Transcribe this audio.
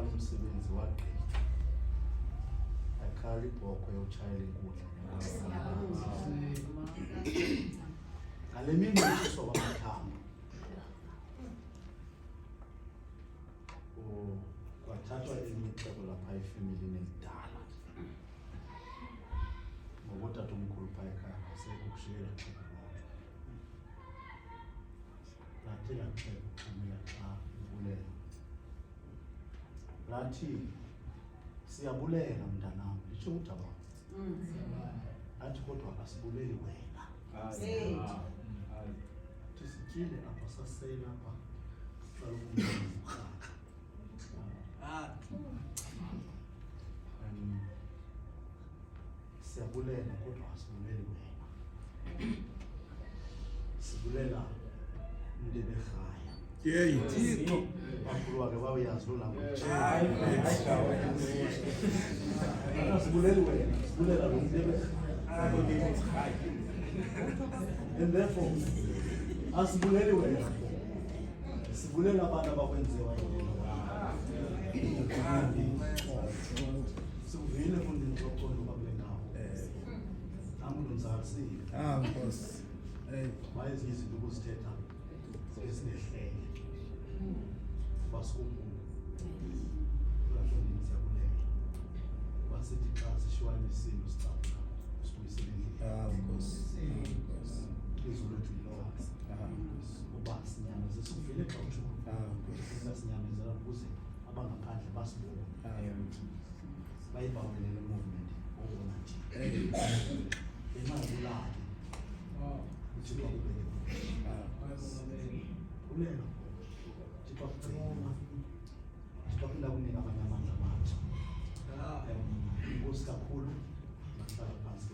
waqala umsebenzi waqeda akhala ibhokwe yotshayela inkundla ngale mini ushiswa kwamathambo kwathathwa imixeko lapha efamilini elidala ngokutata umkhulu phaa ekhaya sekukushiyela lathi laxeko xhamela xa ibulela lathi siyabulela mntanam litsho udaba athi kodwa asibuleli wena sityile apha sasela apha siyabulela kodwa asibuleli wena sibulela Ndebekhaya Thixo bakhulu wakhe bayazi lo language asibuleli wena sibulela lo Ndebekhaya and therefore asibuleli wena sibulela abantu abakwenziwa sikuvile fundini zoqondo babule ndawo namuntu nzalisile Nkosi bayezinye izinto ukuzithetha esingehlele basukumuntu kulashonini siyabulela basithi xa sishiywa imisilo sicapha sibuyisele Nkosi izulu lethu yilokho uba sinyamezele sikuvile xa utsho sinyamezela ukuze abangaphandle basibone bayibawelele movement obona nje imali uthixo akubeke ulela uthixo akugcina uthixo akuphinda akunika abanye amandla amatsha inkosi kakhulu nakuhlala phantsi